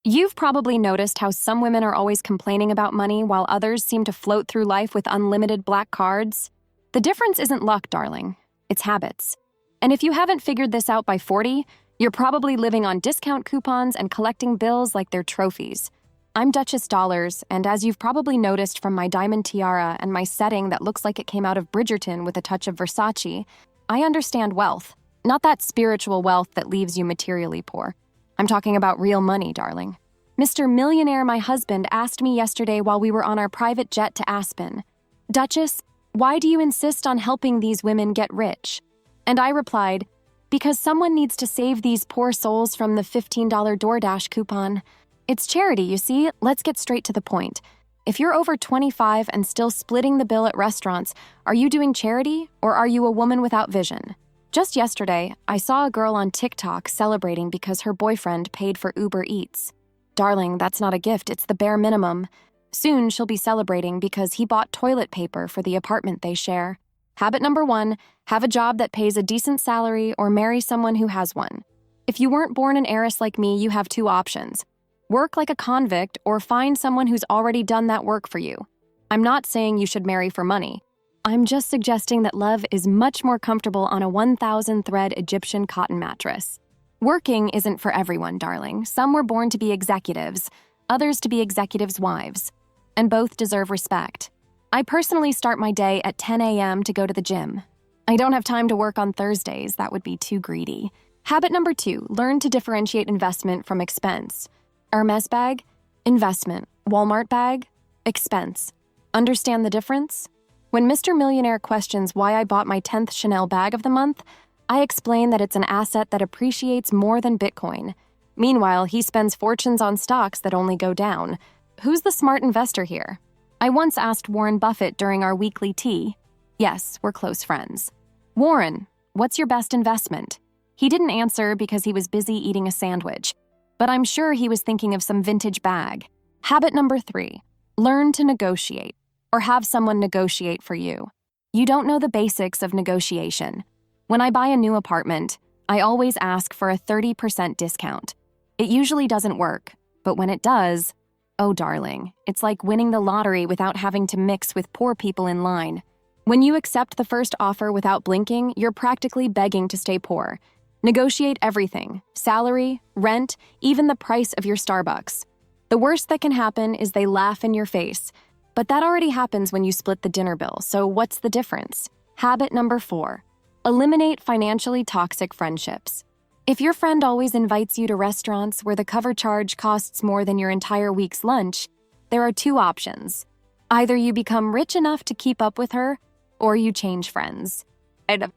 You've probably noticed how some women are always complaining about money while others seem to float through life with unlimited black cards. The difference isn't luck, darling. It's habits. And if you haven't figured this out by 40, you're probably living on discount coupons and collecting bills like they're trophies. I'm Duchess Dollars, and as you've probably noticed from my diamond tiara and my setting that looks like it came out of Bridgerton with a touch of Versace, I understand wealth. Not that spiritual wealth that leaves you materially poor. I'm talking about real money, darling. Mr. Millionaire, my husband, asked me yesterday while we were on our private jet to Aspen, "Duchess, why do you insist on helping these women get rich?" And I replied, "Because someone needs to save these poor souls from the $15 DoorDash coupon. It's charity, you see. Let's get straight to the point. If you're over 25 and still splitting the bill at restaurants, are you doing charity or are you a woman without vision?" Just yesterday, I saw a girl on TikTok celebrating because her boyfriend paid for Uber Eats. Darling, that's not a gift, it's the bare minimum. Soon she'll be celebrating because he bought toilet paper for the apartment they share. Habit number 1, have a job that pays a decent salary or marry someone who has one. If you weren't born an heiress like me, you have 2 options. Work like a convict or find someone who's already done that work for you. I'm not saying you should marry for money. I'm just suggesting that love is much more comfortable on a 1,000-thread Egyptian cotton mattress. Working isn't for everyone, darling. Some were born to be executives, others to be executives' wives. And both deserve respect. I personally start my day at 10 a.m. to go to the gym. I don't have time to work on Thursdays, that would be too greedy. Habit number 2, learn to differentiate investment from expense. Hermes bag, investment. Walmart bag, expense. Understand the difference? When Mr. Millionaire questions why I bought my 10th Chanel bag of the month, I explain that it's an asset that appreciates more than Bitcoin. Meanwhile, he spends fortunes on stocks that only go down. Who's the smart investor here? I once asked Warren Buffett during our weekly tea. Yes, we're close friends. "Warren, what's your best investment?" He didn't answer because he was busy eating a sandwich, but I'm sure he was thinking of some vintage bag. Habit number 3, learn to negotiate. Or have someone negotiate for you. You don't know the basics of negotiation. When I buy a new apartment, I always ask for a 30% discount. It usually doesn't work, but when it does, oh darling, it's like winning the lottery without having to mix with poor people in line. When you accept the first offer without blinking, you're practically begging to stay poor. Negotiate everything: salary, rent, even the price of your Starbucks. The worst that can happen is they laugh in your face. But that already happens when you split the dinner bill, so what's the difference? Habit number 4, eliminate financially toxic friendships. If your friend always invites you to restaurants where the cover charge costs more than your entire week's lunch, there are 2 options. Either you become rich enough to keep up with her, or you change friends.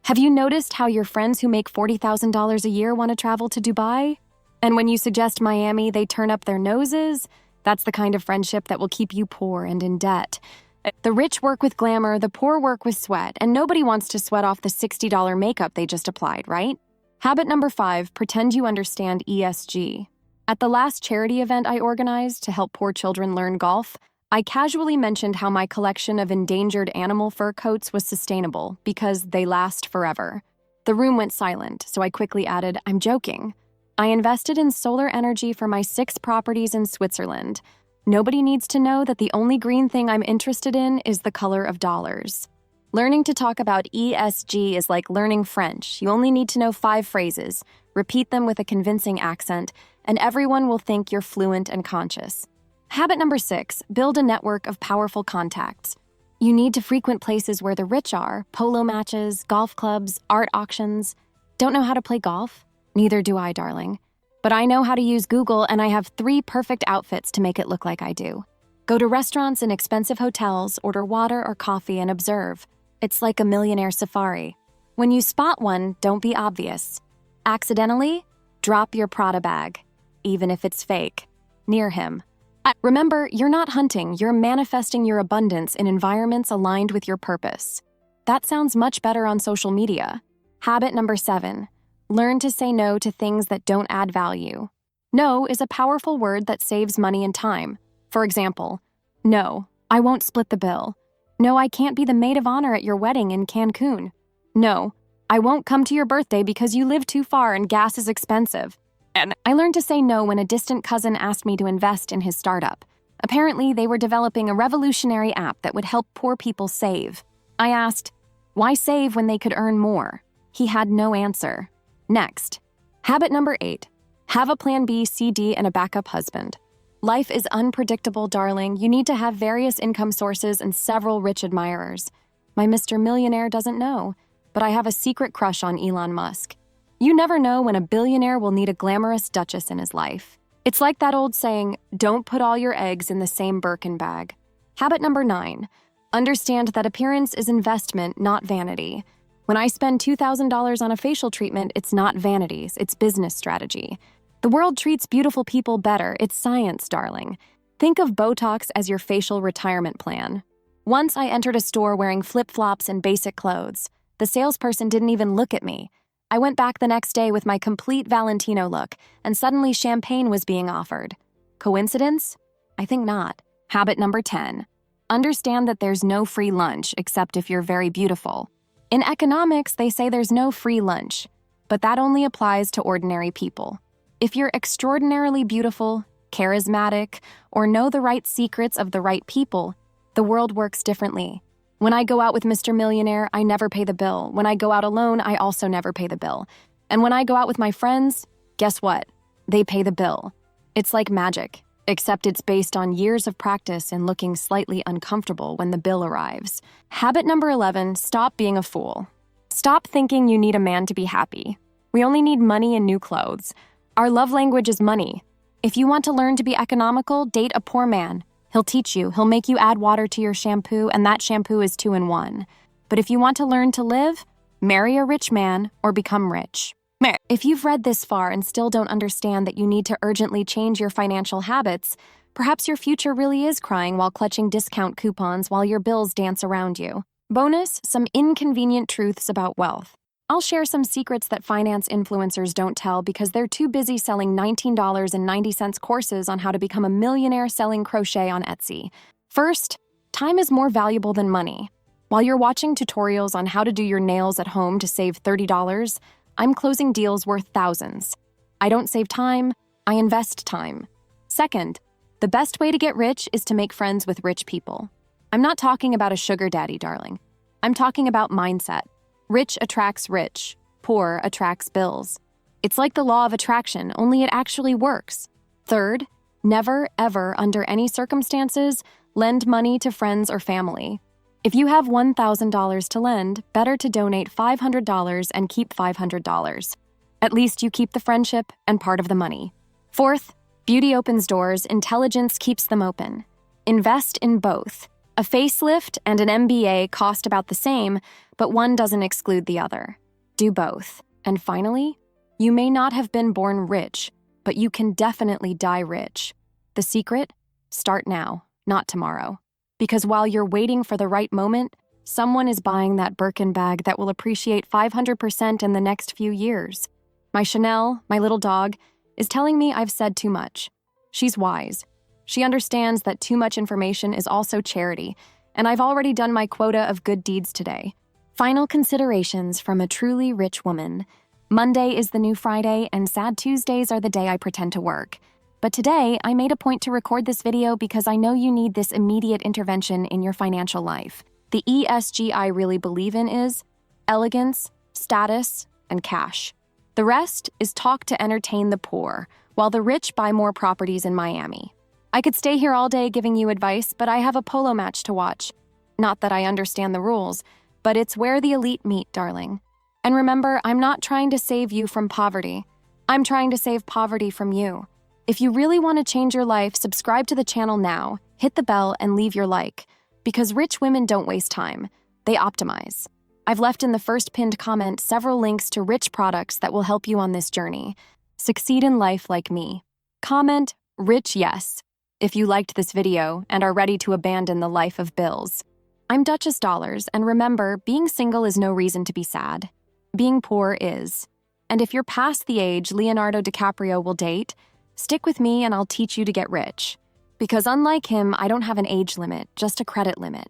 Have you noticed how your friends who make $40,000 a year want to travel to Dubai? And when you suggest Miami, they turn up their noses? That's the kind of friendship that will keep you poor and in debt. The rich work with glamour, the poor work with sweat, and nobody wants to sweat off the $60 makeup they just applied, right? Habit number 5, pretend you understand ESG. At the last charity event I organized to help poor children learn golf, I casually mentioned how my collection of endangered animal fur coats was sustainable because they last forever. The room went silent, so I quickly added, "I'm joking. I invested in solar energy for my 6 properties in Switzerland. Nobody needs to know that the only green thing I'm interested in is the color of dollars." Learning to talk about ESG is like learning French. You only need to know 5 phrases, repeat them with a convincing accent, and everyone will think you're fluent and conscious. Habit number 6, build a network of powerful contacts. You need to frequent places where the rich are: polo matches, golf clubs, art auctions. Don't know how to play golf? Neither do I, darling. But I know how to use Google, and I have 3 perfect outfits to make it look like I do. Go to restaurants and expensive hotels, order water or coffee, and observe. It's like a millionaire safari. When you spot one, don't be obvious. Accidentally, drop your Prada bag, even if it's fake, near him. Remember, you're not hunting, you're manifesting your abundance in environments aligned with your purpose. That sounds much better on social media. Habit number 7. Learn to say no to things that don't add value. No is a powerful word that saves money and time. For example, no, I won't split the bill. No, I can't be the maid of honor at your wedding in Cancun. No, I won't come to your birthday because you live too far and gas is expensive. And I learned to say no when a distant cousin asked me to invest in his startup. Apparently, they were developing a revolutionary app that would help poor people save. I asked, why save when they could earn more? He had no answer. Next. Habit number 8. Have a plan B, C, D, and a backup husband. Life is unpredictable, darling. You need to have various income sources and several rich admirers. My Mr. Millionaire doesn't know, but I have a secret crush on Elon Musk. You never know when a billionaire will need a glamorous duchess in his life. It's like that old saying, don't put all your eggs in the same Birkin bag. Habit number 9. Understand that appearance is investment, not vanity. When I spend $2,000 on a facial treatment, it's not vanities, it's business strategy. The world treats beautiful people better. It's science, darling. Think of Botox as your facial retirement plan. Once I entered a store wearing flip-flops and basic clothes. The salesperson didn't even look at me. I went back the next day with my complete Valentino look, and suddenly champagne was being offered. Coincidence? I think not. Habit number 10. Understand that there's no free lunch except if you're very beautiful. In economics, they say there's no free lunch, but that only applies to ordinary people. If you're extraordinarily beautiful, charismatic, or know the right secrets of the right people, the world works differently. When I go out with Mr. Millionaire, I never pay the bill. When I go out alone, I also never pay the bill. And when I go out with my friends, guess what? They pay the bill. It's like magic, except it's based on years of practice and looking slightly uncomfortable when the bill arrives. Habit number 11, stop being a fool. Stop thinking you need a man to be happy. We only need money and new clothes. Our love language is money. If you want to learn to be economical, date a poor man. He'll teach you. He'll make you add water to your shampoo, and that shampoo is 2-in-1. But if you want to learn to live, marry a rich man or become rich. If you've read this far and still don't understand that you need to urgently change your financial habits, perhaps your future really is crying while clutching discount coupons while your bills dance around you. Bonus, some inconvenient truths about wealth. I'll share some secrets that finance influencers don't tell because they're too busy selling $19.90 courses on how to become a millionaire selling crochet on Etsy. First, time is more valuable than money. While you're watching tutorials on how to do your nails at home to save $30, I'm closing deals worth thousands. I don't save time, I invest time. Second, the best way to get rich is to make friends with rich people. I'm not talking about a sugar daddy, darling. I'm talking about mindset. Rich attracts rich, poor attracts bills. It's like the law of attraction, only it actually works. Third, never, ever, under any circumstances, lend money to friends or family. If you have $1,000 to lend, better to donate $500 and keep $500. At least you keep the friendship and part of the money. Fourth, beauty opens doors, intelligence keeps them open. Invest in both. A facelift and an MBA cost about the same, but one doesn't exclude the other. Do both. And finally, you may not have been born rich, but you can definitely die rich. The secret? Start now, not tomorrow. Because while you're waiting for the right moment, someone is buying that Birkin bag that will appreciate 500% in the next few years. My Chanel, my little dog, is telling me I've said too much. She's wise. She understands that too much information is also charity, and I've already done my quota of good deeds today. Final considerations from a truly rich woman. Monday is the new Friday, and sad Tuesdays are the day I pretend to work. But today, I made a point to record this video because I know you need this immediate intervention in your financial life. The ESG I really believe in is elegance, status, and cash. The rest is talk to entertain the poor, while the rich buy more properties in Miami. I could stay here all day giving you advice, but I have a polo match to watch. Not that I understand the rules, but it's where the elite meet, darling. And remember, I'm not trying to save you from poverty. I'm trying to save poverty from you. If you really want to change your life, subscribe to the channel now, hit the bell, and leave your like. Because rich women don't waste time. They optimize. I've left in the first pinned comment several links to rich products that will help you on this journey. Succeed in life like me. Comment, rich yes, if you liked this video and are ready to abandon the life of bills. I'm Duchess Dollars, and remember, being single is no reason to be sad. Being poor is. And if you're past the age Leonardo DiCaprio will date, stick with me and I'll teach you to get rich. Because unlike him, I don't have an age limit, just a credit limit.